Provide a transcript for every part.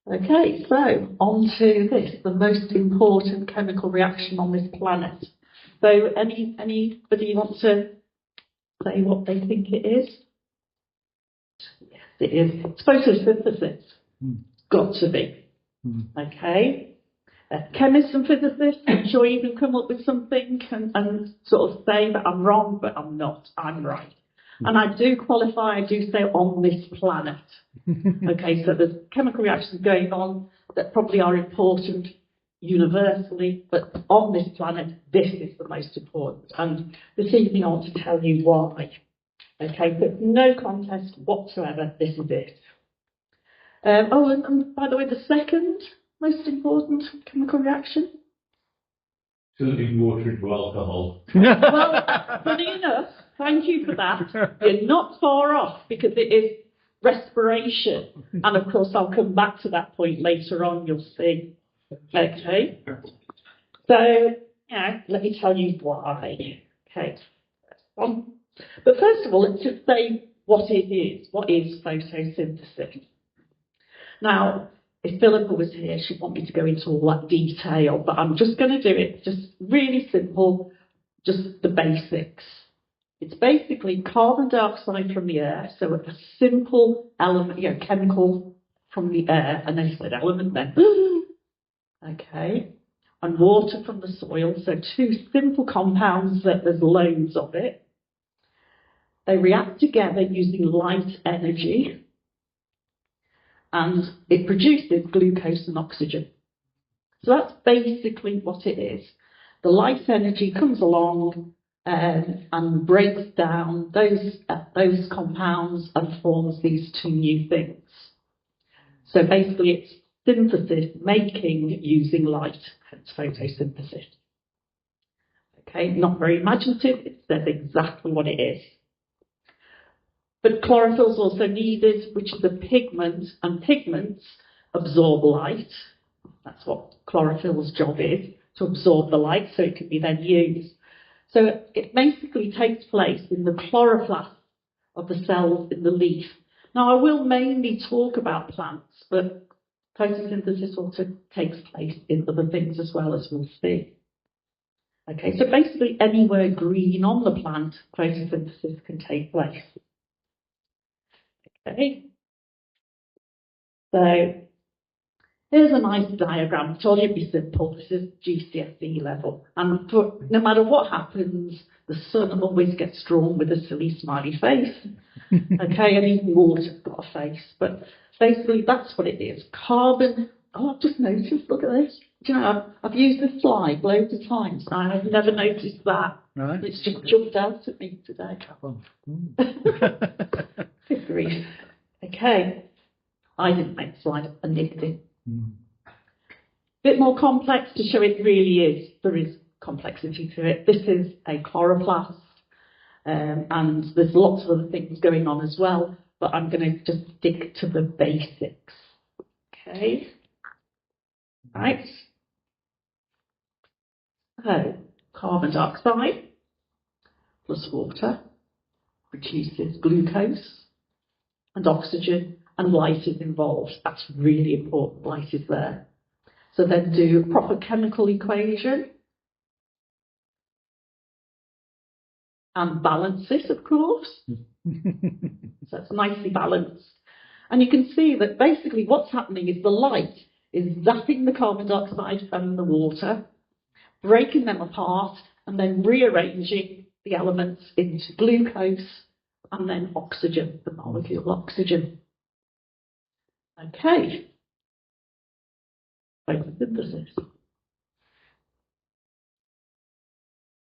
Okay, so on to this, the most important chemical reaction on this planet. So anybody want to say what they think it is? Yes, it is. It's photosynthesis. Got to be. Okay. Chemists and physicists, I'm sure you can come up with something and sort of say that I'm wrong, but I'm not. I'm right. And I do qualify, I do say on this planet. Okay, so there's chemical reactions going on that probably are important universally, but on this planet, this is the most important. And this evening I want to tell you why. Okay, but no contest whatsoever, this is it. And by the way, the second most important chemical reaction? Turning water into alcohol. Well, funny enough, thank you for that. You're not far off because it is respiration. And of course, I'll come back to that point later on, you'll see. Okay. So, let me tell you why. Okay. But first of all, let's just say what it is. What is photosynthesis? Now, if Philippa was here, she'd want me to go into all that detail, but I'm just going to do it just really simple, just the basics. It's basically carbon dioxide from the air, so a simple element, chemical from the air, and then said element then. Okay. And water from the soil, so two simple compounds that there's loads of it. They react together using light energy, and it produces glucose and oxygen. So that's basically what it is. The light energy comes along and breaks down those compounds and forms these two new things. So basically it's synthesis, making using light, hence photosynthesis. Okay, not very imaginative, it says exactly what it is. But chlorophyll is also needed, which is a pigment, and pigments absorb light. That's what chlorophyll's job is, to absorb the light so it can be then used. So it basically takes place in the chloroplast of the cells in the leaf. Now, I will mainly talk about plants, but photosynthesis also takes place in other things as well, as we'll see. Okay, so basically anywhere green on the plant, photosynthesis can take place. Okay, so here's a nice diagram. I told you it'd be simple. This is GCSE level. And no matter what happens, the sun always gets drawn with a silly smiley face. Okay, and even water's got a face. But basically, that's what it is. Carbon. Oh, I've just noticed. Look at this. Do you know, I've used this slide loads of times. And I've never noticed that. Right. It's just jumped out at me today. Good grief. Okay. I didn't make the slide. I nicked it. Bit more complex to show it really is. There is complexity to it. This is a chloroplast, and there's lots of other things going on as well, but I'm going to just stick to the basics. Okay. Right. So, carbon dioxide plus water produces glucose and oxygen, and light is involved. That's really important. Light is there. So then do a proper chemical equation and balance it, of course. So it's nicely balanced. And you can see that basically what's happening is the light is zapping the carbon dioxide and the water, breaking them apart, and then rearranging the elements into glucose and then oxygen, the molecule oxygen. Okay. Photosynthesis.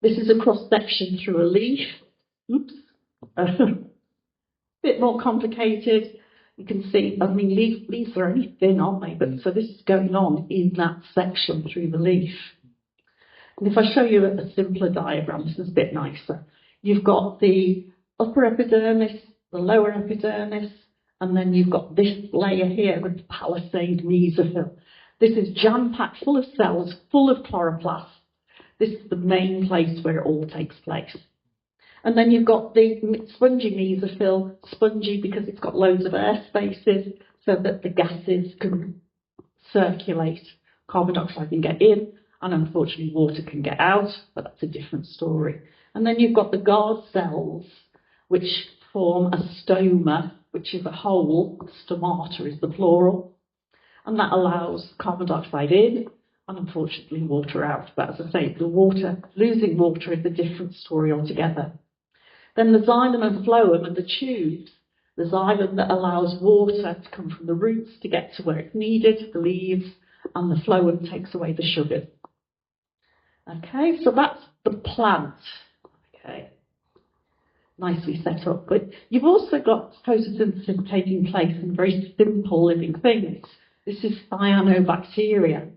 This is a cross-section through a leaf. Oops. Bit more complicated. You can see, I mean, leaves are only thin, aren't they? But so this is going on in that section through the leaf. And if I show you a simpler diagram, this is a bit nicer. You've got the upper epidermis, the lower epidermis, and then you've got this layer here with the palisade mesophyll. This is jam-packed full of cells, full of chloroplasts. This is the main place where it all takes place. And then you've got the spongy mesophyll, spongy because it's got loads of air spaces so that the gases can circulate. Carbon dioxide can get in, and unfortunately water can get out, but that's a different story. And then you've got the guard cells, which form a stoma, which is a hole. Stomata is the plural, and that allows carbon dioxide in and unfortunately water out. But as I say, losing water is a different story altogether. Then the xylem and phloem are the tubes. The xylem that allows water to come from the roots to get to where it's needed, the leaves, and the phloem takes away the sugar. Okay, so that's the plant. Okay, nicely set up. But you've also got photosynthesis taking place in very simple living things. This is cyanobacteria.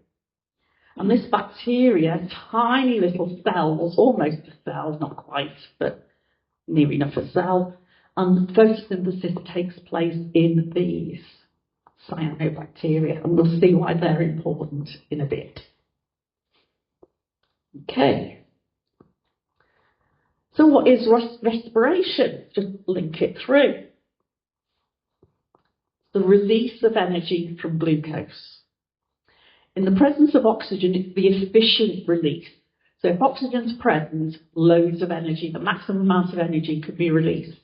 And this bacteria, tiny little cells, almost a cell, not quite, but near enough a cell, and photosynthesis takes place in these cyanobacteria, and we'll see why they're important in a bit. Okay. So what is respiration? Just link it through. The release of energy from glucose. In the presence of oxygen, it's the efficient release. So if oxygen's present, loads of energy, the maximum amount of energy could be released.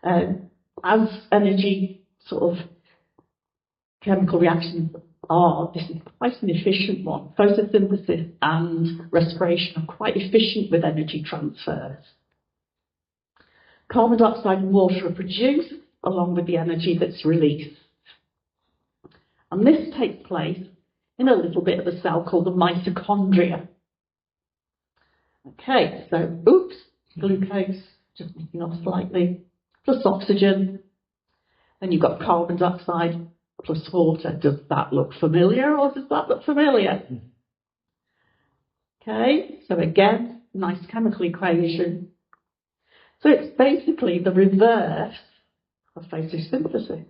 As energy sort of chemical reactions are, this is quite an efficient one. Photosynthesis and respiration are quite efficient with energy transfers. Carbon dioxide and water are produced along with the energy that's released. And this takes place in a little bit of a cell called the mitochondria. Okay, so, glucose, just moving up slightly, plus oxygen. Then you've got carbon dioxide plus water. Does that look familiar or does that look familiar? Okay, so again, nice chemical equation. So it's basically the reverse of photosynthesis.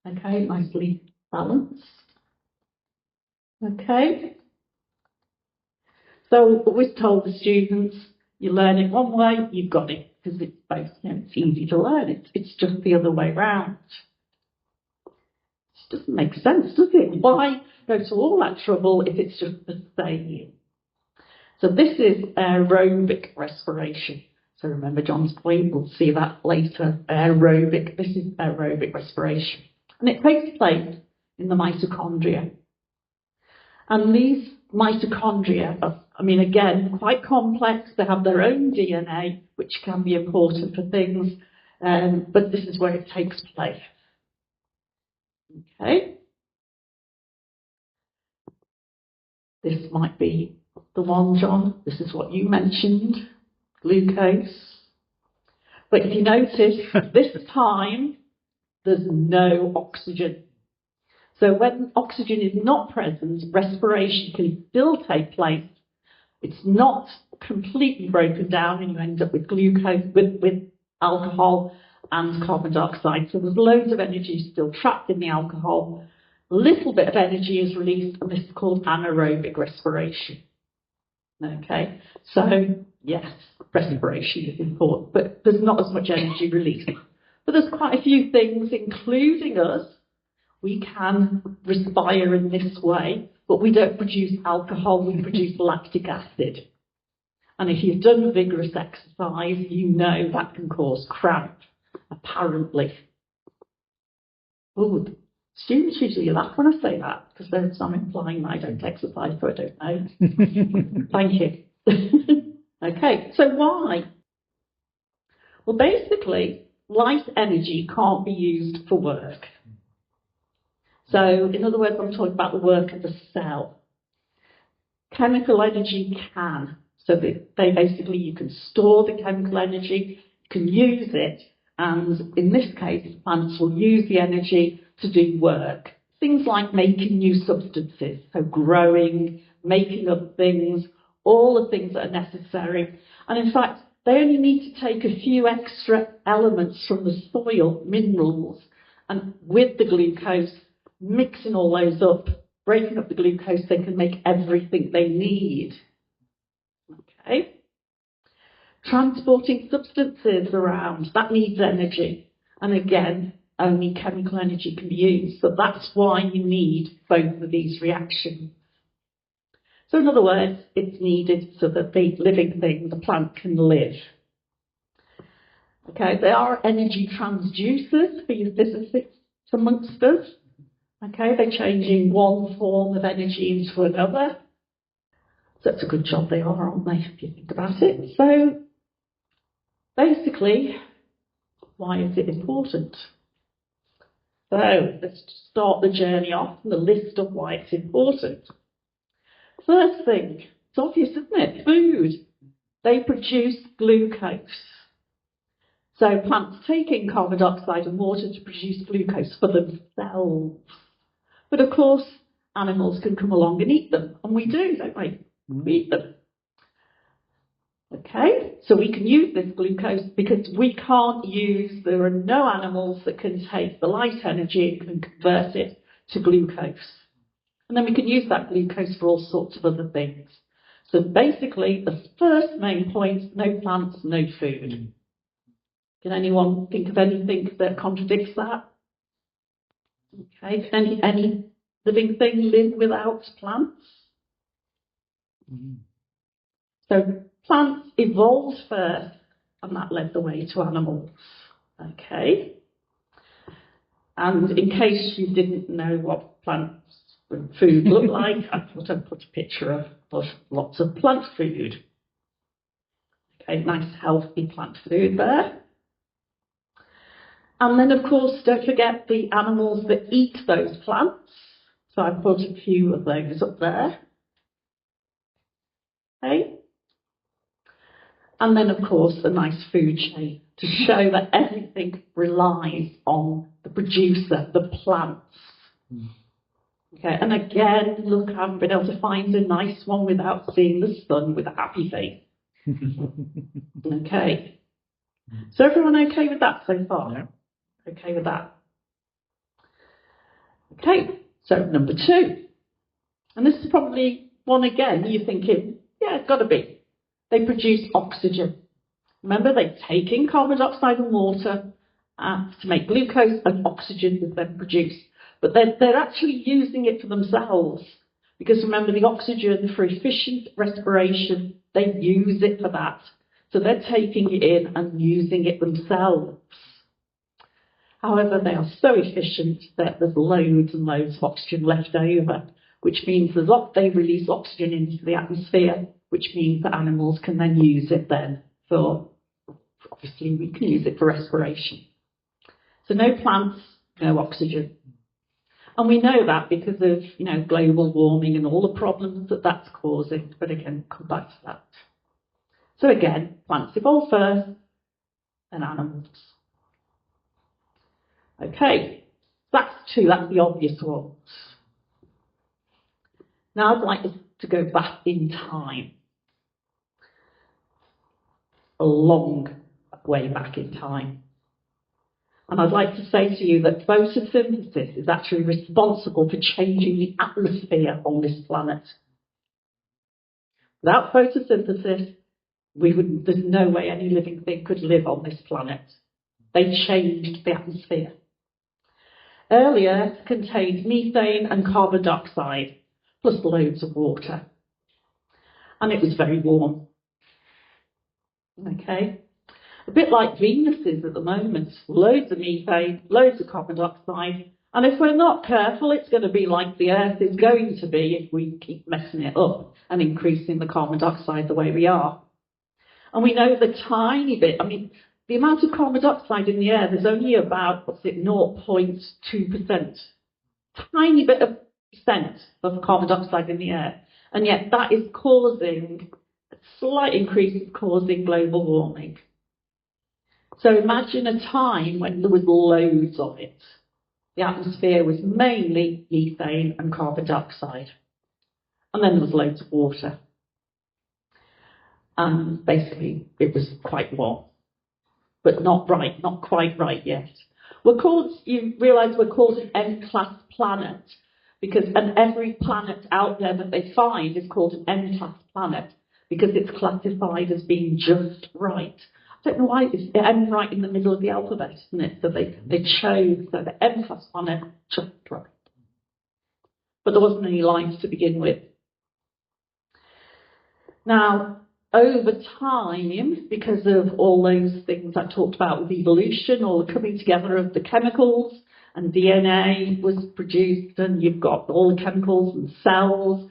Okay, nicely balanced. Okay. So we've told the students, you learn it one way, you've got it, because it's both, it's easy to learn. It's just the other way round. It doesn't make sense, does it? Why go to all that trouble if it's just the same? So this is aerobic respiration. So remember John's point, we'll see that later. This is aerobic respiration. And it takes place in the mitochondria. And these mitochondria are, again, quite complex. They have their own DNA, which can be important for things, but this is where it takes place. Okay. This might be the one, John. This is what you mentioned, glucose. But if you notice, this time, there's no oxygen. So when oxygen is not present, respiration can still take place. It's not completely broken down and you end up with glucose, with alcohol and carbon dioxide. So there's loads of energy still trapped in the alcohol. A little bit of energy is released, and this is called anaerobic respiration. Okay, so yes, respiration is important, but there's not as much energy released. But there's quite a few things, including us. We can respire in this way, but we don't produce alcohol, we produce lactic acid. And if you've done vigorous exercise, you know that can cause cramp, apparently. Oh, students usually laugh when I say that, because I'm implying that I don't exercise, so I don't know. Thank you. Okay, so why? Well, basically, light energy can't be used for work. So, in other words, I'm talking about the work of the cell. Chemical energy can. So you can store the chemical energy, you can use it, and in this case, plants will use the energy to do work. Things like making new substances, so growing, making other things, all the things that are necessary. And in fact, they only need to take a few extra elements from the soil, minerals, and with the glucose, mixing all those up, breaking up the glucose, they can make everything they need. Okay. Transporting substances around, that needs energy. And again, only chemical energy can be used. So that's why you need both of these reactions. So in other words, it's needed so that the living thing, the plant, can live. Okay, they are energy transducers for your physicists amongst us. Okay, they're changing one form of energy into another. So it's a good job they are, aren't they, if you think about it. So basically, why is it important? So let's start the journey off and the list of why it's important. First thing, it's obvious, isn't it? Food. They produce glucose. So plants take in carbon dioxide and water to produce glucose for themselves. But of course, animals can come along and eat them. And we do, don't we? We eat them. Okay, so we can use this glucose because we can't use, there are no animals that can take the light energy and can convert it to glucose. And then we can use that glucose for all sorts of other things. So basically, the first main point, no plants, no food. Can anyone think of anything that contradicts that? Okay, can any living thing live without plants? So plants evolved first, and that led the way to animals. Okay. And in case you didn't know what plants and food look like, I thought I'd put a picture of lots of plant food. Okay, nice healthy plant food there. And then, of course, don't forget the animals that eat those plants. So I put a few of those up there. Okay. And then, of course, a nice food chain to show that everything relies on the producer, the plants. Okay, and again, look, I haven't been able to find a nice one without seeing the sun with a happy face. Okay. So everyone okay with that so far? Yeah. Okay with that? Okay, so number 2. And this is probably one again, you're thinking, yeah, it's got to be. They produce oxygen. Remember, they take in carbon dioxide and water to make glucose, and oxygen is then produced. But they're actually using it for themselves. Because remember, the oxygen for efficient respiration, they use it for that. So they're taking it in and using it themselves. However, they are so efficient that there's loads and loads of oxygen left over, which means they release oxygen into the atmosphere, which means that animals can then use it then for, obviously we can use it for respiration. So no plants, no oxygen. And we know that because of, global warming and all the problems that that's causing. But again, come back to that. So again, plants evolve first, and animals. Okay, that's 2, that's the obvious ones. Now I'd like us to go back in time. A long way back in time. And I'd like to say to you that photosynthesis is actually responsible for changing the atmosphere on this planet. Without photosynthesis, there's no way any living thing could live on this planet. They changed the atmosphere. Earlier, it contained methane and carbon dioxide, plus loads of water. And it was very warm. Okay? A bit like Venus is at the moment. Loads of methane, loads of carbon dioxide. And if we're not careful, it's going to be like the Earth is going to be if we keep messing it up and increasing the carbon dioxide the way we are. And we know the tiny bit, the amount of carbon dioxide in the air, there's only about, 0.2%. Tiny bit of percent of carbon dioxide in the air. And yet that is causing, a slight increase is causing global warming. So imagine a time when there was loads of it. The atmosphere was mainly methane and carbon dioxide. And then there was loads of water. And basically it was quite warm. But not quite right yet. You realise we're called an M-class planet, and every planet out there that they find is called an M-class planet, because it's classified as being just right. I don't know why, it's the M right in the middle of the alphabet, isn't it? So they chose, so the M plus one M, just right. But there wasn't any lines to begin with. Now, over time, because of all those things I talked about with evolution, all the coming together of the chemicals, and DNA was produced, and you've got all the chemicals and cells,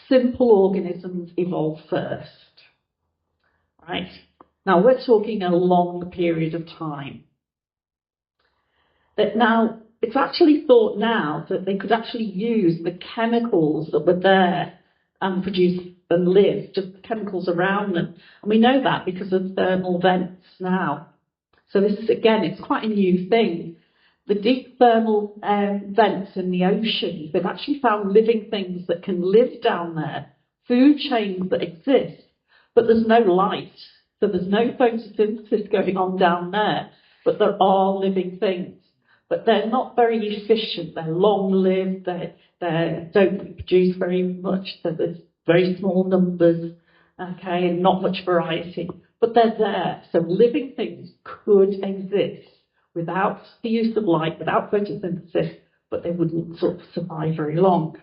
simple organisms evolved first. Right? Now, we're talking a long period of time. Now, it's actually thought now that they could actually use the chemicals that were there and produce and live, just the chemicals around them. And we know that because of thermal vents now. So this is, again, it's quite a new thing. The deep thermal vents in the ocean, they've actually found living things that can live down there, food chains that exist, but there's no light. So there's no photosynthesis going on down there, but there are living things. But they're not very efficient. They're long-lived. They don't produce very much. So there's very small numbers, okay, and not much variety. But they're there. So living things could exist without the use of light, without photosynthesis, but they wouldn't sort of survive very long.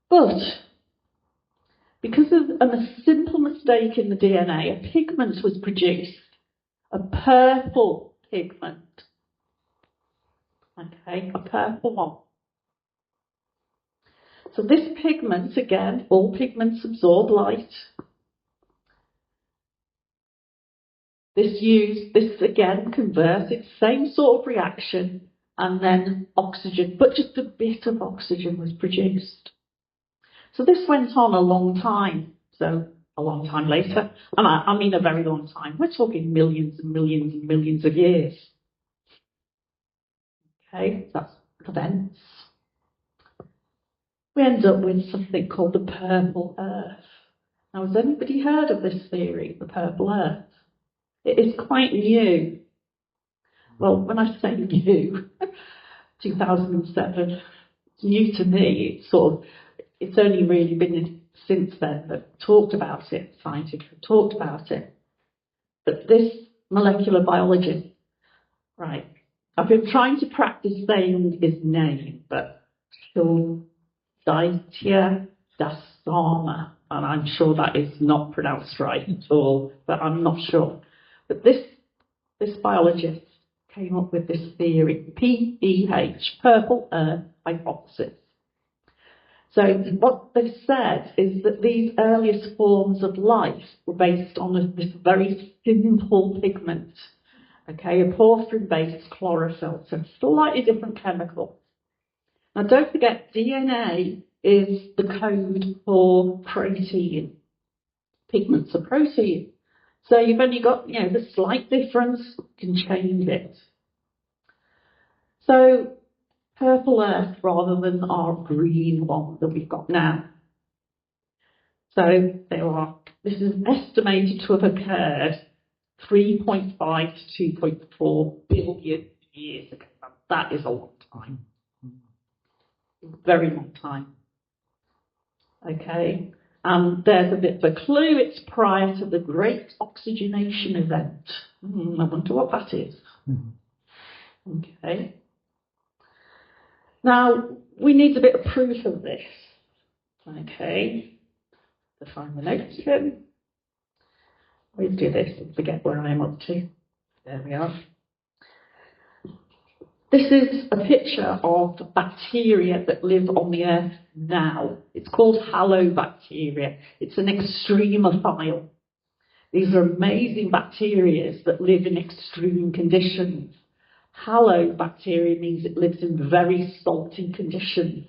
But because of a simple mistake in the DNA, a pigment was produced, a purple pigment. Okay, a purple one. So this pigment, again, all pigments absorb light. This again converts, it's the same sort of reaction, and then oxygen, but just a bit of oxygen was produced. So this went on a long time, so a long time later, and I mean a very long time. We're talking millions and millions and millions of years. Okay, that's events. We end up with something called the purple Earth. Now, has anybody heard of this theory, the purple Earth? It is quite new. Well, when I say new, 2007, it's new to me. It's only really been since then that talked about it, scientists have talked about it. But this molecular biologist, right, I've been trying to practice saying his name, but Gautrey das Sama, and I'm sure that is not pronounced right at all, but I'm not sure. But this biologist came up with this theory, PEH, Purple Earth Hypothesis. So what they've said is that these earliest forms of life were based on this very simple pigment, okay, a porphyrin-based chlorophyll, so slightly different chemical. Now, don't forget, DNA is the code for protein. Pigments are protein. So you've only got, the slight difference can change it. So purple Earth rather than our green one that we've got now. So this is estimated to have occurred 3.5 to 2.4 billion years ago. That is a long time. Very long time. Okay, there's a bit of a clue. It's prior to the Great Oxygenation Event. I wonder what that is. Okay. Now, we need a bit of proof of this. Okay, to find the notes again. We do this and forget where I'm up to. There we are. This is a picture of bacteria that live on the Earth now. It's called halobacteria. It's an extremophile. These are amazing bacteria that live in extreme conditions. Halobacteria means it lives in very salty conditions.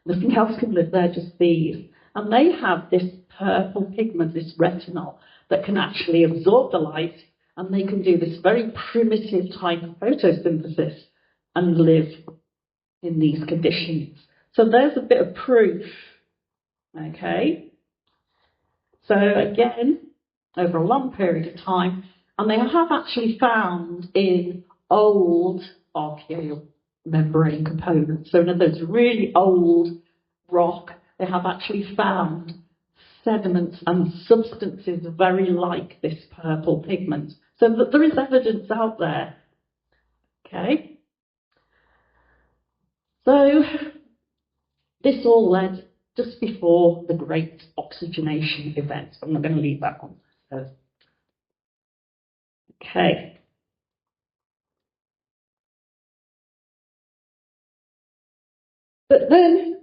Nothing else can live there, just these. And they have this purple pigment, this retinol, that can actually absorb the light, and they can do this very primitive type of photosynthesis and live in these conditions. So there's a bit of proof, okay? So again, over a long period of time, and they have actually found in old archaeal membrane components, so in those really old rock, they have actually found sediments and substances very like this purple pigment. So that there is evidence out there. Okay. So this all led just before the Great Oxygenation event. I'm not going to leave that on. Okay. But then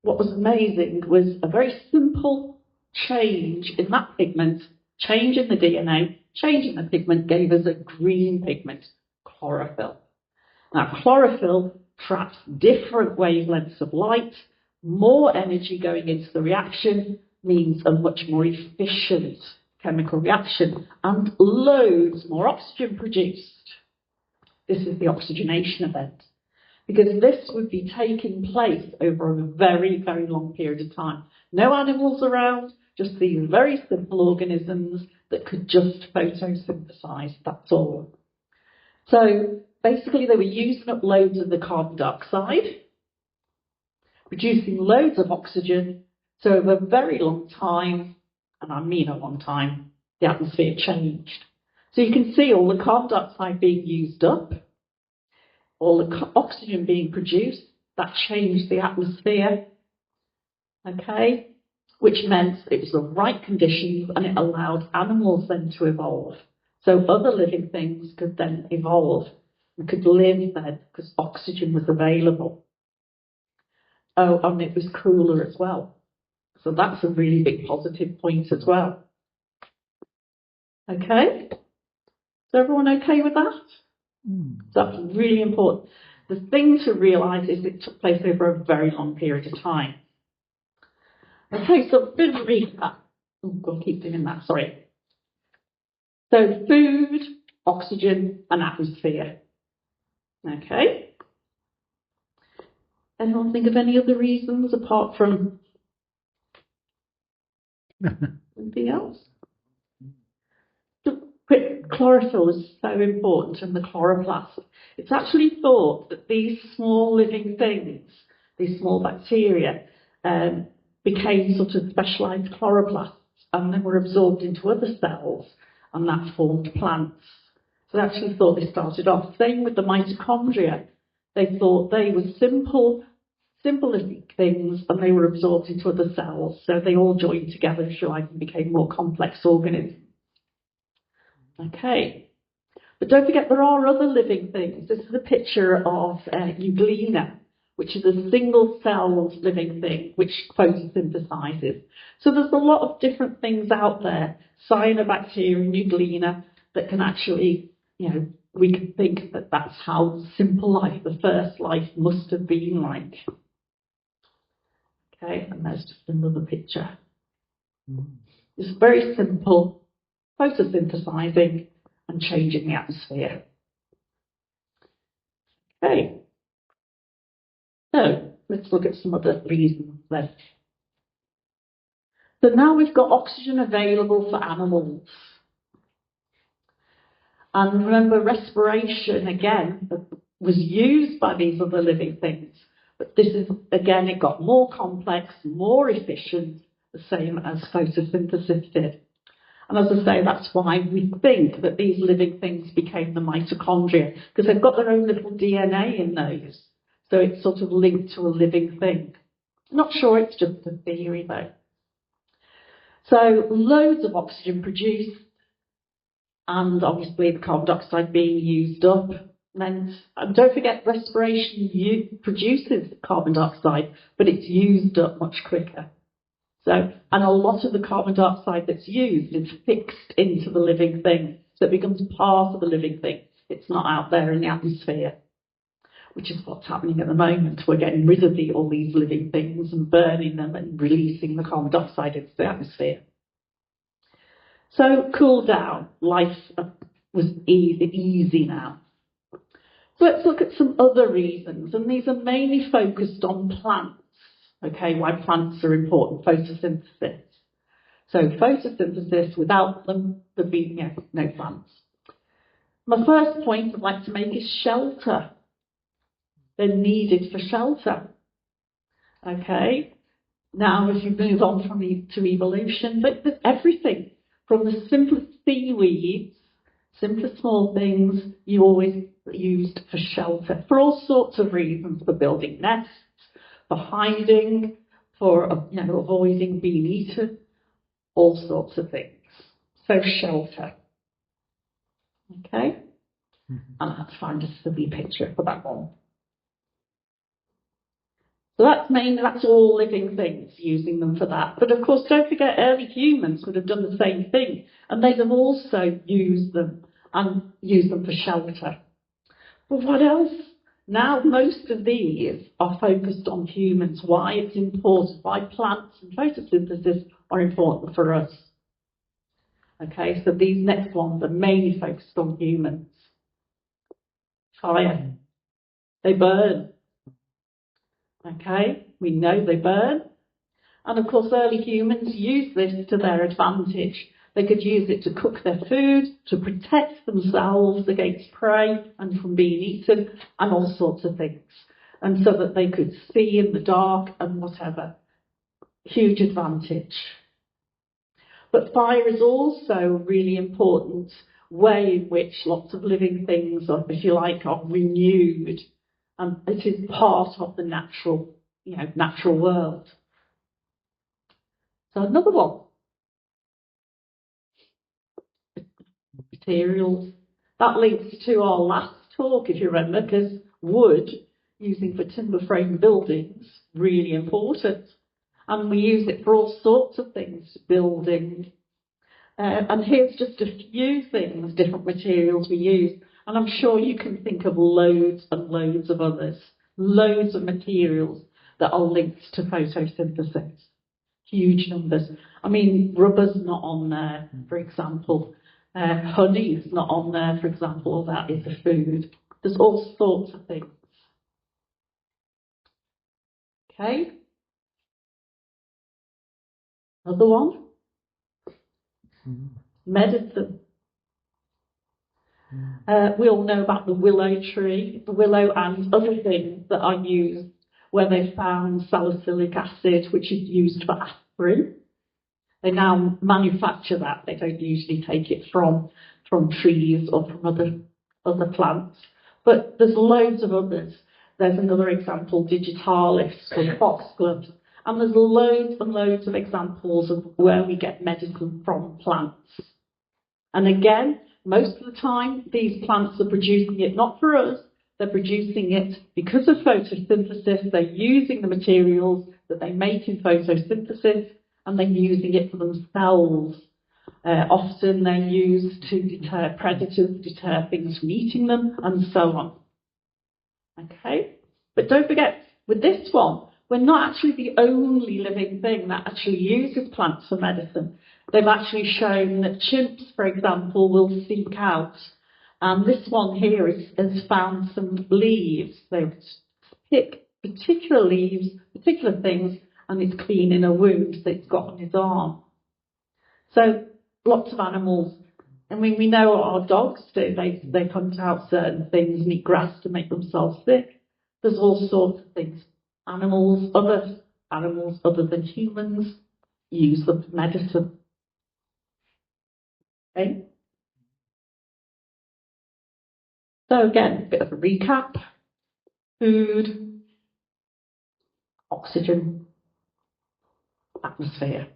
what was amazing was a very simple change in that pigment, change in the DNA, change in the pigment gave us a green pigment, chlorophyll. Now, chlorophyll traps different wavelengths of light, more energy going into the reaction means a much more efficient chemical reaction and loads more oxygen produced. This is the oxygenation event, because this would be taking place over a very, very long period of time. No animals around, just these very simple organisms that could just photosynthesize, that's all. So basically they were using up loads of the carbon dioxide, producing loads of oxygen, so over a very long time, and I mean a long time, the atmosphere changed. So you can see all the carbon dioxide being used up, all the oxygen being produced, that changed the atmosphere, okay, which meant it was the right conditions and it allowed animals then to evolve. So other living things could then evolve and could live then because oxygen was available. Oh, and it was cooler as well. So that's a really big positive point as well. Okay? Is everyone okay with that? So that's really important. The thing to realise is it took place over a very long period of time. Okay, so a bit of a recap. I'll keep doing that, sorry. So food, oxygen and atmosphere. Okay? Anyone think of any other reasons apart from anything else? Chlorophyll is so important in the chloroplast. It's actually thought that these small living things, these small bacteria, became sort of specialised chloroplasts and then were absorbed into other cells and that formed plants. So they actually thought they started off. Same with the mitochondria. They thought they were simple living things and they were absorbed into other cells. So they all joined together, if you like, and became more complex organisms. Okay, but don't forget there are other living things. This is a picture of euglena, which is a single-celled living thing which photosynthesizes. So there's a lot of different things out there, cyanobacteria, euglena, that can actually, we can think that that's how simple life, the first life, must have been like. Okay, and there's just another picture. It's very simple. Photosynthesizing and changing the atmosphere. Okay, so let's look at some other reasons then. So now we've got oxygen available for animals. And remember, respiration, again, was used by these other living things. But this is, again, it got more complex, more efficient, the same as photosynthesis did. And as I say, that's why we think that these living things became the mitochondria, because they've got their own little DNA in those. So it's sort of linked to a living thing. Not sure, it's just a theory though. So loads of oxygen produced, and obviously the carbon dioxide being used up meant, and don't forget, respiration produces carbon dioxide, but it's used up much quicker. So, and a lot of the carbon dioxide that's used is fixed into the living thing. So it becomes part of the living thing. It's not out there in the atmosphere, which is what's happening at the moment. We're getting rid of all these living things and burning them and releasing the carbon dioxide into the atmosphere. So cool down. Life was easy now. So let's look at some other reasons, and these are mainly focused on plants. Okay, why plants are important, photosynthesis. So photosynthesis, without them, there'd be no plants. My first point I'd like to make is shelter. They're needed for shelter. Okay, now as you move on to evolution, but there's everything from the simplest seaweeds, simplest small things you always used for shelter, for all sorts of reasons, for building nests, for hiding, for avoiding being eaten, all sorts of things. So shelter. Okay? And I have to find a silly picture for that one. So that's all living things, using them for that. But of course, don't forget, early humans would have done the same thing, and they'd have also used them for shelter. But what else? Now most of these are focused on humans, why it's important, why plants and photosynthesis are important for us. Okay, so these next ones are mainly focused on humans. Fire. They burn. Okay, we know they burn. And of course, early humans used this to their advantage. They could use it to cook their food, to protect themselves against prey and from being eaten, and all sorts of things. And so that they could see in the dark and whatever. Huge advantage. But fire is also a really important way in which lots of living things are, if you like, are renewed. And it is part of the natural world. So another one. Materials. That links to our last talk, if you remember, because wood, using for timber frame buildings, really important. And we use it for all sorts of things, building. And here's just a few things, different materials we use. And I'm sure you can think of loads and loads of others. Loads of materials that are linked to photosynthesis. Huge numbers. I mean, rubber's not on there, for example. Honey is not on there, for example, that is a food. There's all sorts of things. Okay. Another one. Medicine. We all know about the willow tree, the willow and other things that are used where they found salicylic acid, which is used for aspirin. They now manufacture that. They don't usually take it from trees or from other plants. But there's loads of others. There's another example, digitalis from foxglove. And there's loads and loads of examples of where we get medicine from plants. And again, most of the time, these plants are producing it not for us. They're producing it because of photosynthesis. They're using the materials that they make in photosynthesis, and they're using it for themselves. Often they're used to deter predators, deter things from eating them, and so on. Okay? But don't forget, with this one, we're not actually the only living thing that actually uses plants for medicine. They've actually shown that chimps, for example, will seek out. And this one here has found some leaves. They pick particular leaves, particular things, and it's cleaning a wound that it's got on his arm. So lots of animals. I mean, we know what our dogs do. They hunt out certain things and eat grass to make themselves sick. There's all sorts of things. Animals other than humans use them for medicine. Okay. So again, a bit of a recap. Food, oxygen, atmosphere.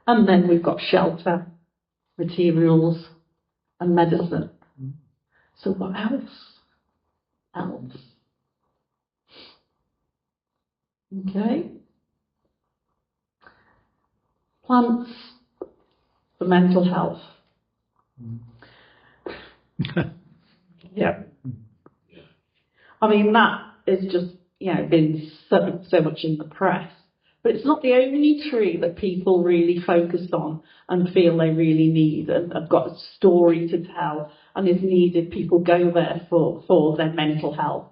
And then we've got shelter, materials, and medicine. So what else? Okay. Plants for mental health. Yeah. I mean, that is just, been so much in the press. But it's not the only tree that people really focus on and feel they really need and have got a story to tell and is needed. People go there for their mental health.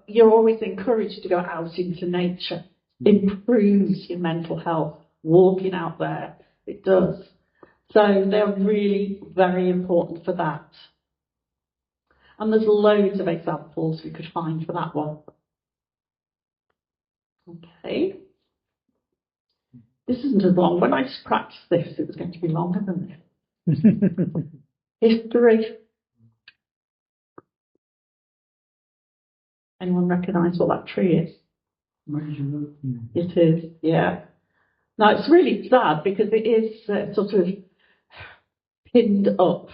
You're always encouraged to go out into nature. Improves your mental health. Walking out there, it does. So they're really very important for that. And there's loads of examples we could find for that one. Okay. This isn't as long. When I just practiced this, it was going to be longer than this. History. Anyone recognise what that tree is? It is, yeah. Now, it's really sad because it is sort of pinned up.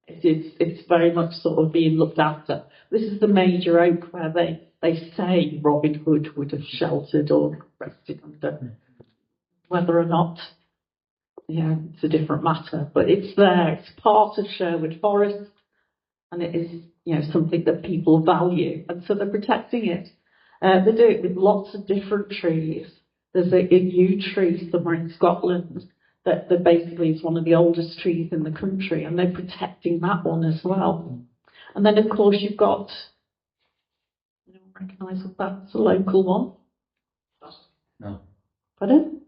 It's very much sort of being looked after. This is the major oak where they say Robin Hood would have sheltered or rested under. Whether or not, yeah, it's a different matter. But it's there. It's part of Sherwood Forest, and it is, something that people value, and so they're protecting it. They do it with lots of different trees. There's a yew tree somewhere in Scotland that basically is one of the oldest trees in the country, and they're protecting that one as well. And then, of course, you've got, anyone recognise that that's a local one? No. Pardon?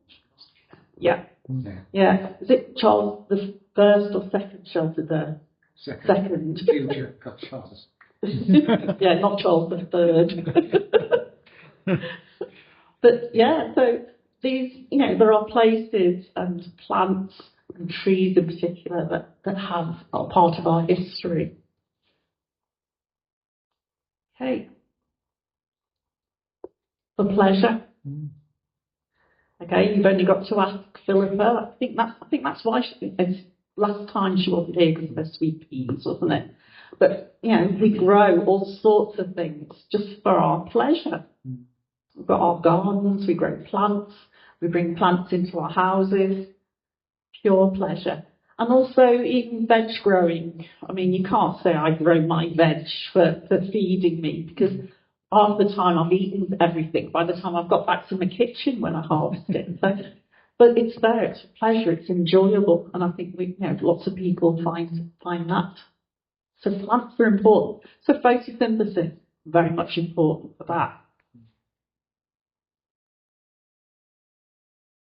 Yeah. Yeah. Is it Charles the first or second sheltered there? Second. Future Charles. Yeah, not Charles the third. But yeah, so these, there are places and plants and trees in particular that are part of our history. Okay. For pleasure. Okay, you've only got to ask Philippa. I think that's why last time she wasn't here because of her sweet peas, wasn't it? But we grow all sorts of things just for our pleasure. We've got our gardens, we grow plants, we bring plants into our houses, pure pleasure. And also even veg growing. I mean, you can't say I grow my veg for feeding me, because half the time I've eaten everything by the time I've got back to my kitchen when I harvest it. So, but it's there, it's a pleasure, it's enjoyable, and I think lots of people find that. So plants are important. So photosynthesis, very much important for that.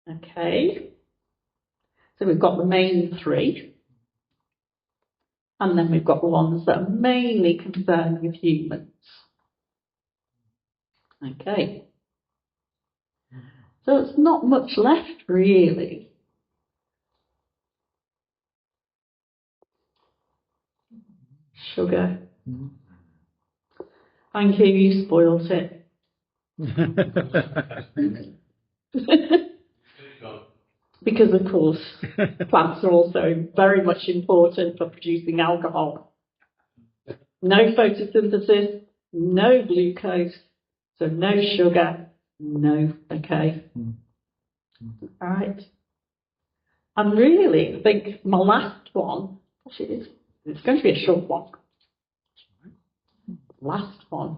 Okay, so we've got the main three, and then we've got the ones that are mainly concerned with humans. Okay, so it's not much left really. Sugar. Thank you, you spoilt it. Because, of course, plants are also very much important for producing alcohol. No photosynthesis, no glucose, so no sugar, no, okay. All right. And really, I think my last one, it's going to be a short one. Last one.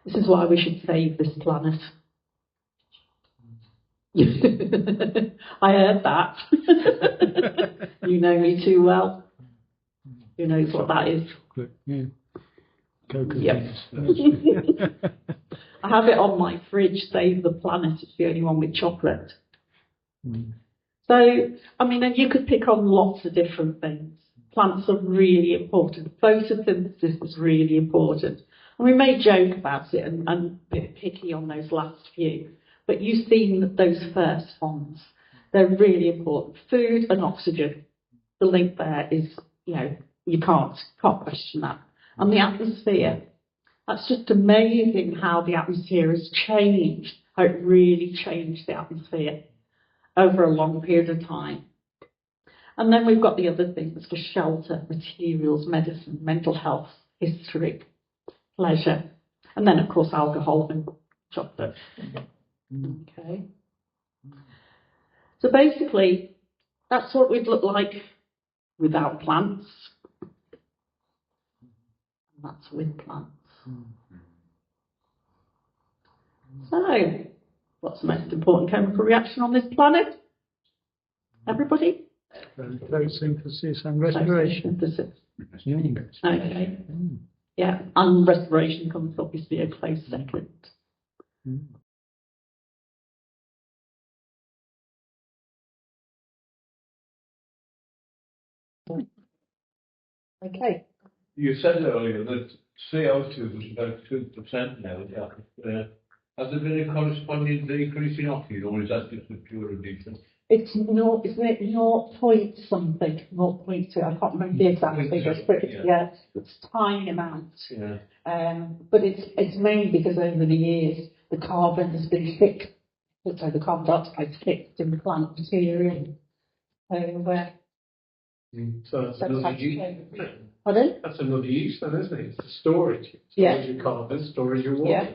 This is why we should save this planet. I heard that. You know me too well. Who knows what that is? Yeah. Yep. I have it on my fridge, Save the Planet. It's the only one with chocolate. So, I mean, and you could pick on lots of different things. Plants are really important. Photosynthesis is really important. And we may joke about it and a bit picky on those last few. But you've seen those first ones. They're really important. Food and oxygen. The link there is, you can't question that. And the atmosphere. That's just amazing how the atmosphere has changed, how it really changed the atmosphere over a long period of time. And then we've got the other things for shelter, materials, medicine, mental health, history, pleasure, and then, of course, alcohol and chocolate. Okay. So basically, that's what we'd look like without plants. And that's with plants. So, what's the most important chemical reaction on this planet? Everybody? Photosynthesis and respiration. Photosynthesis. Okay. Yeah, and respiration comes obviously a close second. Okay. You said earlier that CO2 is about 2% now. Has there been a corresponding decrease in oxygen, or is that just a pure addition? It's not, isn't it, 0 point something, 0.2, I can't remember the exact figures, but it's a tiny amount. Yeah. But it's mainly because over the years the carbon has been fixed, so the carbon dioxide is fixed in the plant material. So that's another use. Pardon? That's another use then, isn't it? It's storage. Yeah. Storage your carbon, storage your water.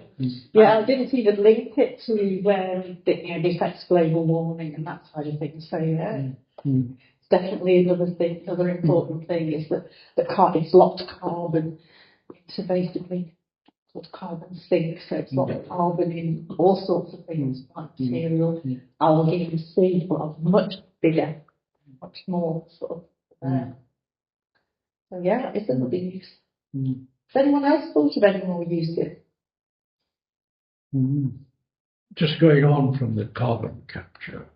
Yeah, I didn't even link it to the effects of global warming and that side of things. So it's definitely another thing. Another important thing is that it's locked carbon into basically what's carbon sink. So it's locked carbon in all sorts of things, like material, algae, and sea, but much bigger, much more sort of. So yeah, it's another use. Has anyone else thought of any more uses? Just going on from the carbon capture,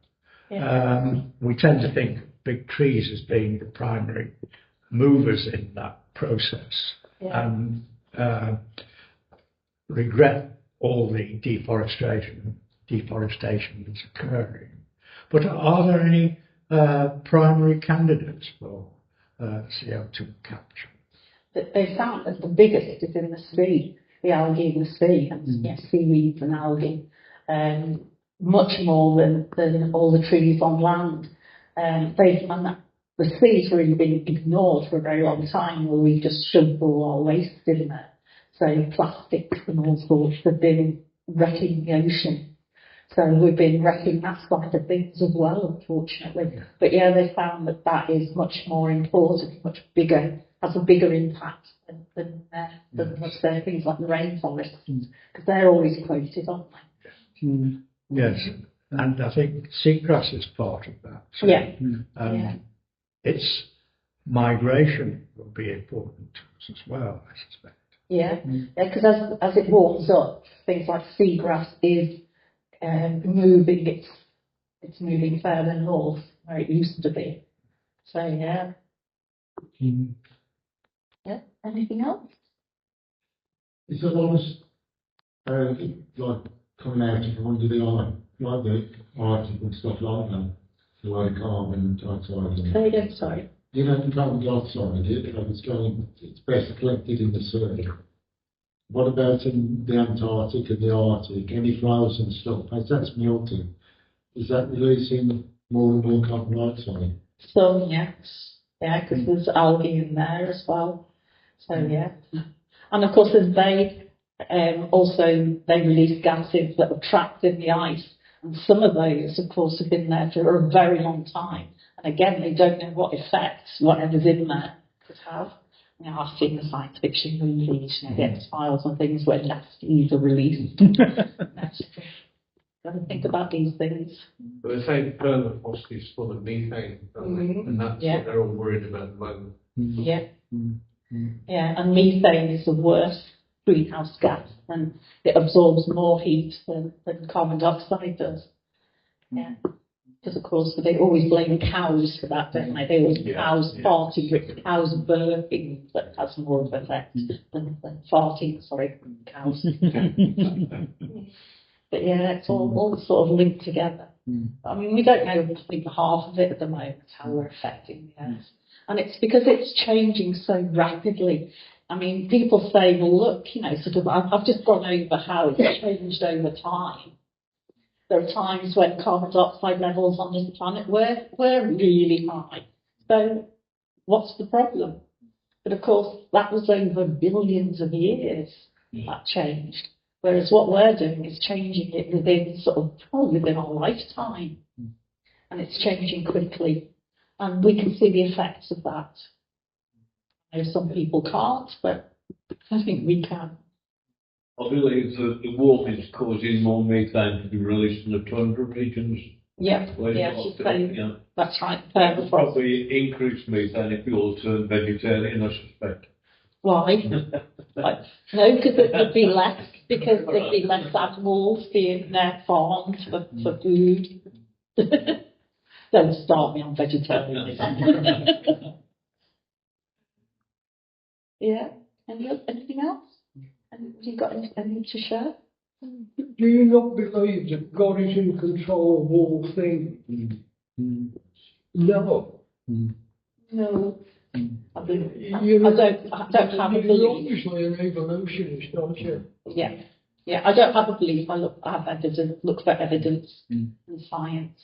we tend to think of big trees as being the primary movers in that process, and regret all the deforestation that's occurring. But are there any primary candidates for CO2 capture? They found that the biggest is in the sea, the algae in the sea, and seaweeds and algae, much more than all the trees on land. And that the sea's really been ignored for a very long time, where we just shoved all our waste in there. So plastics and all sorts have been wrecking the ocean. So we've been wrecking that side of things as well, unfortunately. But yeah, they found that is much more important, much bigger, has a bigger impact than let's say things like the rainforests, because they're always quoted, aren't they? Yes, and I think seagrass is part of that. So, its migration will be important to us as well, I suspect. Yeah, because as it warms up, things like seagrass is moving. It's moving further north where it used to be. So yeah. Yeah. Anything else? Is there lots like coming out under the eye, like the Arctic and stuff like that, like carbon dioxide? Say again, sorry. You know, the carbon dioxide, it's best collected in the sea. What about in the Antarctic and the Arctic? Any flows and stuff, as that's melting, is that releasing more and more carbon dioxide? Some, yes. Yeah, because there's algae in there as well. So yeah. And of course, as they release gases that are trapped in the ice. And some of those, of course, have been there for a very long time. And again, they don't know what effects whatever's in there could have. You know, I've seen the science fiction movies, the X-Files and things where nasties are released. Got to think about these things. But they say permafrost is full of methane, and that's what they're all worried about at the moment. Yeah, and methane is the worst greenhouse gas, and it absorbs more heat than carbon dioxide does. Yeah. Because of course they always blame cows for that, don't they? They always cows farting, cows burping that has more of an effect than farting. Sorry, cows. But yeah, it's all sort of linked together. I mean, we don't know, I think, half of it at the moment, how we're affecting the earth. And it's because it's changing so rapidly. I mean, people say, well, look, sort of, I've just gone over how it's changed over time. There are times when carbon dioxide levels on this planet were really high. So what's the problem? But of course, that was over billions of years that changed. Whereas what we're doing is changing it within our lifetime. And it's changing quickly. And we can see the effects of that. I know some people can't, but I think we can. I believe that the warming is causing more methane to be released in the tundra regions. That's right. It'll probably increase methane if we all turn vegetarian, I suspect. Why? No, because it would be less, because there'd be less animals being farmed for food. Don't start me on vegetarianism. Yeah. Anything else? Have you got anything to share? Do you not believe that God is in control of all things? No. No. I don't You know, I don't have a you're belief. obviously an evolutionist, aren't you? Yeah. Yeah, I don't have a belief. I have evidence, look for evidence and science.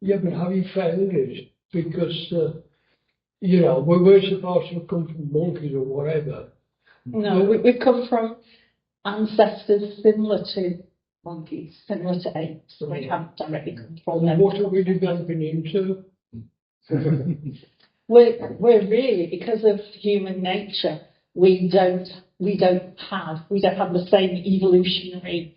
Yeah, but have you found it? Because, you know, we're supposed to have come from monkeys or whatever. No, we've come from ancestors similar to monkeys, similar to apes. We haven't directly come from them. What are we developing into? We're really, because of human nature, we don't have the same evolutionary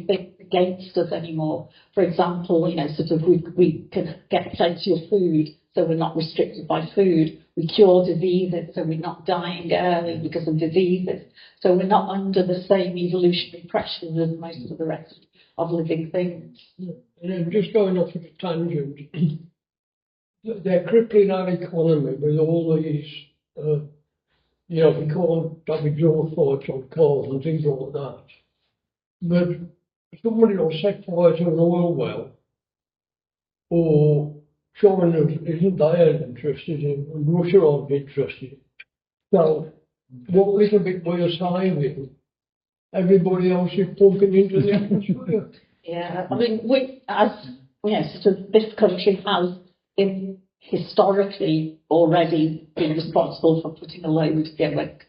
things against us anymore. For example, you know, sort of we can get plenty of food, so we're not restricted by food. We cure diseases, so we're not dying early because of diseases. So we're not under the same evolutionary pressures as most of the rest of living things. And I'm just going off on a tangent. They're crippling our economy with all these, you know, we call them exhaust pipes on cars and things like that. But somebody will set fire to an oil well, or China isn't they interested in, and Russia aren't interested. So, what little bit we're saving, everybody else is pumping into the atmosphere. Yeah, I mean, sort of this country has historically already been responsible for putting a load,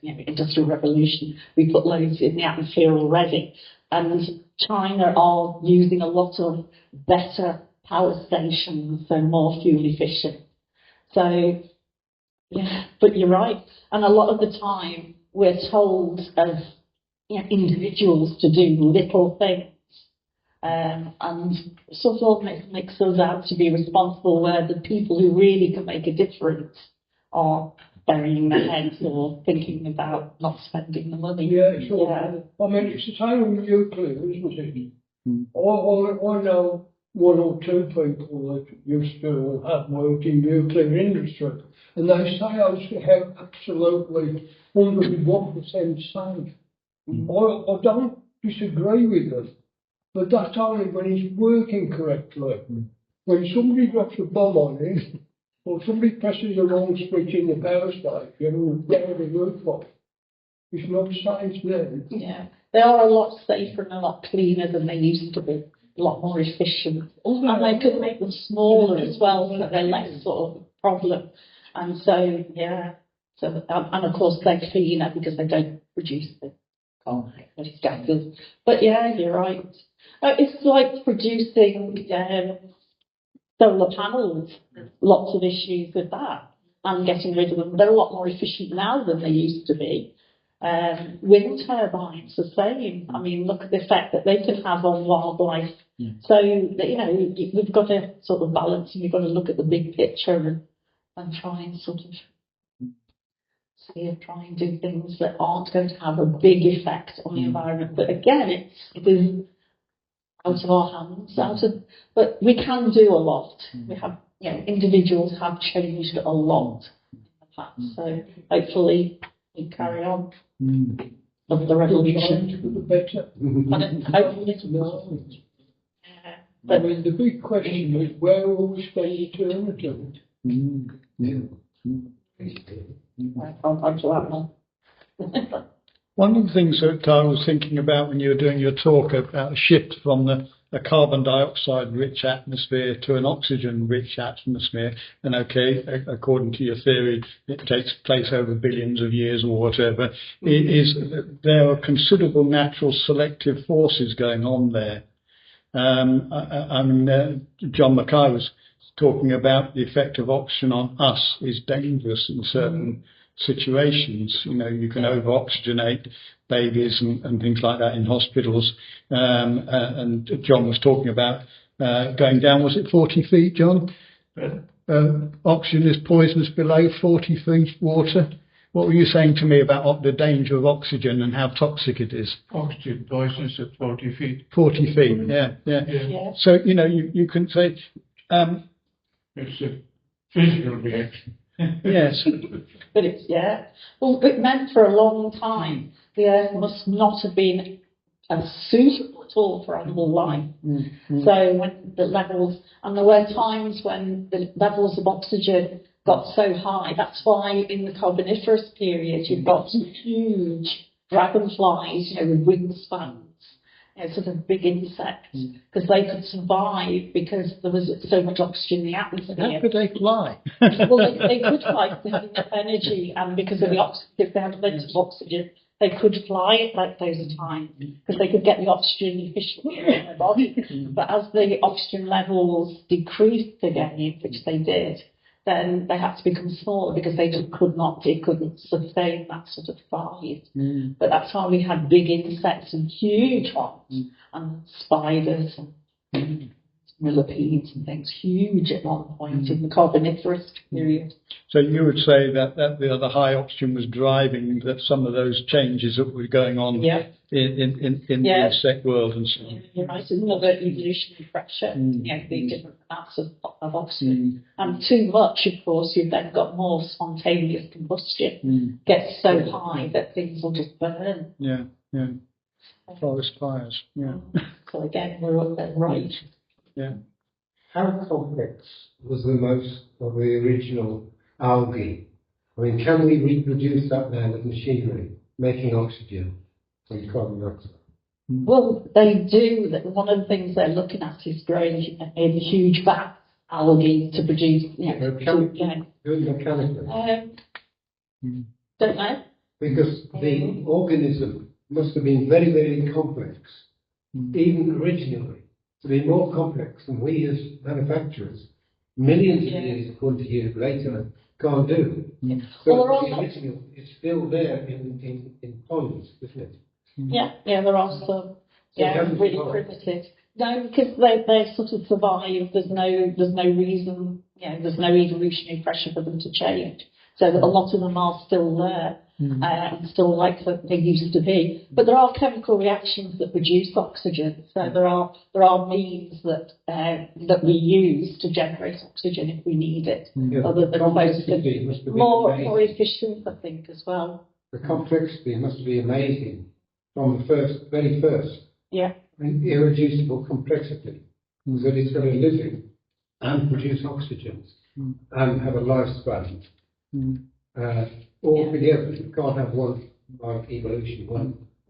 industrial revolution, we put loads in the atmosphere already. And China are using a lot of better power stations, so more fuel efficient. So, yeah, but you're right. And a lot of the time we're told as individuals to do little things. And sort of makes us out to be responsible, where the people who really can make a difference are burying their heads or thinking about not spending the money. Yeah, sure. Yeah. I mean, it's the same with nuclear, isn't it? I know one or two people that used to have worked in nuclear industry, and they say I was absolutely 101% safe. I don't disagree with them. But that's only when it's working correctly. When somebody drops a bomb on it, or somebody presses the wrong switch in the power station and blows the roof off, it's not safe then. Yeah, they are a lot safer and a lot cleaner than they used to be. A lot more efficient. And they could make them smaller as well, so they're less sort of problem. And so, yeah. So, and of course they're cleaner because they don't produce the carbon gases. But yeah, you're right. It's like producing solar panels. Lots of issues with that and getting rid of them. They're a lot more efficient now than they used to be. Wind turbines, the same. I mean, look at the effect that they can have on wildlife. So, we've got to sort of balance, and we've got to look at the big picture and try and sort of try and do things that aren't going to have a big effect on the environment. But again, it is out of our hands, but we can do a lot. We have, individuals have changed a lot in the past, so hopefully we carry on of the revolution. For the better. But I mean, the big question is, where will we spend eternity? I'll answer that one. One of the things that I was thinking about when you were doing your talk about a shift from a carbon dioxide rich atmosphere to an oxygen rich atmosphere, and according to your theory, it takes place over billions of years or whatever, there are considerable natural selective forces going on there. John Mackay was talking about the effect of oxygen on us is dangerous in certain situations. You can over-oxygenate babies and things like that in hospitals. And John was talking about going down, was it 40 feet, John? Oxygen is poisonous below 40 feet water. What were you saying to me about the danger of oxygen and how toxic it is? Oxygen poisonous at 40 feet. 40 feet, yeah. So, you can say... it's a physical reaction. Yes. But well, it meant for a long time the Earth must not have been suitable at all for animal life. So when the levels, and there were times when the levels of oxygen got so high, that's why in the Carboniferous period you've got some huge dragonflies, with wingspans, sort of big insects, because they could survive because there was so much oxygen in the atmosphere. How could they fly? Well, they could fly because they had enough energy, and because of the oxygen, if they had plenty of oxygen, they could fly at those times because they could get the oxygen efficiently in their body. But as the oxygen levels decreased again, which they did, then they had to become smaller because they couldn't sustain that sort of size. But that's why we had big insects and huge ones, and spiders and millipedes and things, huge at one point in the Carboniferous period. So you would say that the high oxygen was driving that some of those changes that were going on in the insect world and so on. You're right, another evolutionary pressure, the different amounts of oxygen. And too much, of course, you've then got more spontaneous combustion, gets so high that things will just burn. Forest fires, So again, we're up there, right. How complex was the most of the original algae? I mean, can we reproduce that now with machinery, making oxygen from carbon dioxide? Well, they do. One of the things they're looking at is growing in huge vats algae to produce, Do it mechanically? Don't know. Because the organism must have been very, very complex, even originally. To be more complex than we as manufacturers, millions of years, 20 years later, can't do. So the original is still there in ponds, isn't it? There are some really primitive. No, because they sort of survive. There's no reason, there's no evolutionary pressure for them to change. So a lot of them are still there. And still like they used to be, but there are chemical reactions that produce oxygen. So there are means that we use to generate oxygen if we need it. Other than more efficient, I think, as well. The complexity must be amazing from the very first. Irreducible complexity, that it's going to live and produce oxygen and have a lifespan. All together, you can't have one like evolution.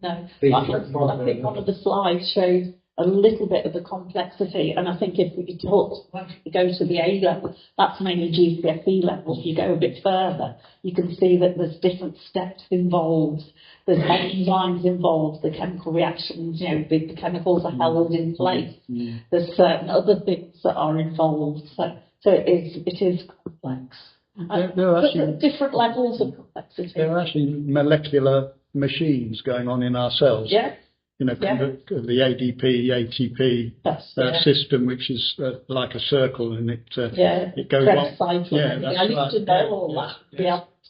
No, I think one of the slides shows a little bit of the complexity, and I think if we go to the A level, that's mainly GCSE level. If you go a bit further, you can see that there's different steps involved. There's enzymes involved, the chemical reactions, the chemicals are held in place. There's certain other things that are involved. So it is complex. There are actually different levels of complexity. There are actually molecular machines going on in our cells. The ADP, ATP system, which is like a circle, and it goes on. I used to know all that.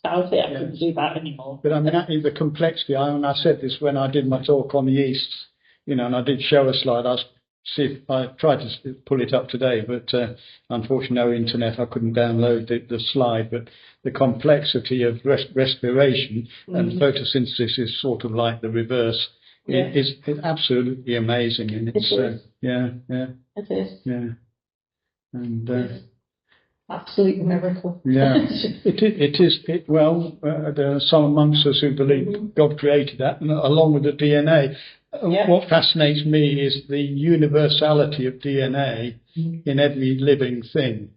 I couldn't do that anymore. But I mean, the complexity. I said this when I did my talk on yeast, and I did show a slide. I tried to pull it up today, but unfortunately no internet, I couldn't download the slide. But the complexity of respiration and photosynthesis is sort of like the reverse. It is absolutely amazing, and it's it is. And absolute miracle. It is. There are some amongst us who believe God created that, and along with the DNA. What fascinates me is the universality of DNA in every living thing.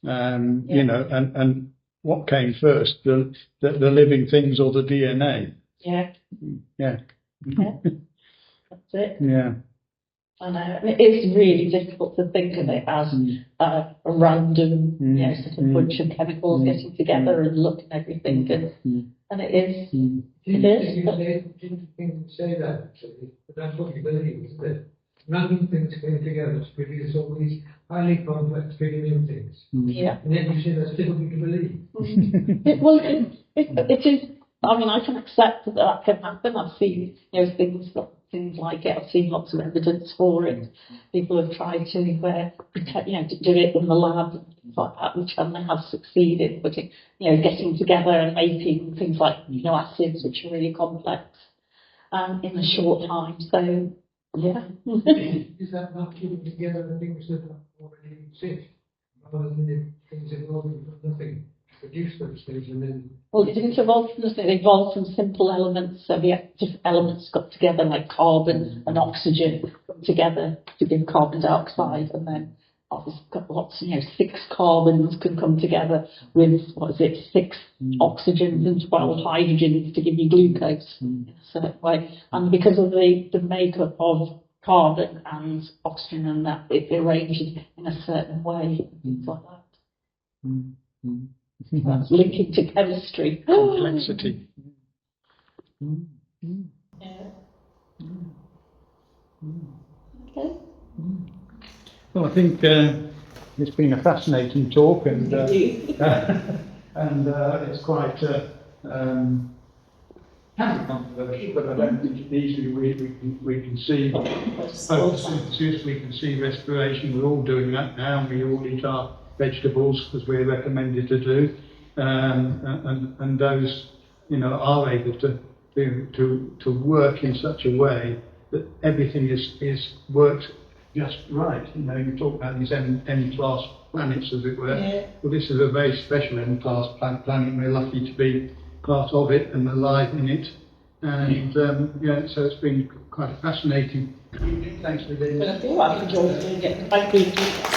And what came first, the living things or the DNA? That's it. I know. It is really difficult to think of it as a random, sort of bunch of chemicals getting together and looking at everything, and it is. Didn't say that, actually, but that's what you believe, isn't it? Random things came together to produce all these highly complex figurative things. And then you say that's difficult to believe. It is. I mean, I can accept that can happen. I've seen, things like it. I've seen lots of evidence for it. People have tried to, to do it in the lab and things like that, and they have succeeded. But getting together and making things like amino acids, which are really complex, in a short time. So, yeah. Is that not keeping together the things that already exist? Rather than things evolving from nothing, produce those things and then... Well, it didn't evolve from nothing. It evolved from simple elements. So the different elements got together, like carbon and oxygen, together to give carbon dioxide, and then obviously got lots, 6 carbons can come together with, 6 oxygens and 12 hydrogens to give you glucose in a certain way. And because of the makeup of carbon and oxygen and that, it arranges in a certain way, things like that. That's linking to chemistry. Complexity. Yeah. Okay. Well, I think it's been a fascinating talk, and it's quite can be controversial, but I don't think it needs to be. We can see photosynthesis, we can see respiration. We're all doing that now, and we all eat our vegetables as we're recommended to do, and those are able to work in such a way that everything is works just right. You talk about these M-class planets, as it were. Yeah. Well, this is a very special M-class planet. We're lucky to be part of it and alive in it. And so it's been quite a fascinating evening. Thanks for being But I feel like I've enjoyed doing it. Thank you.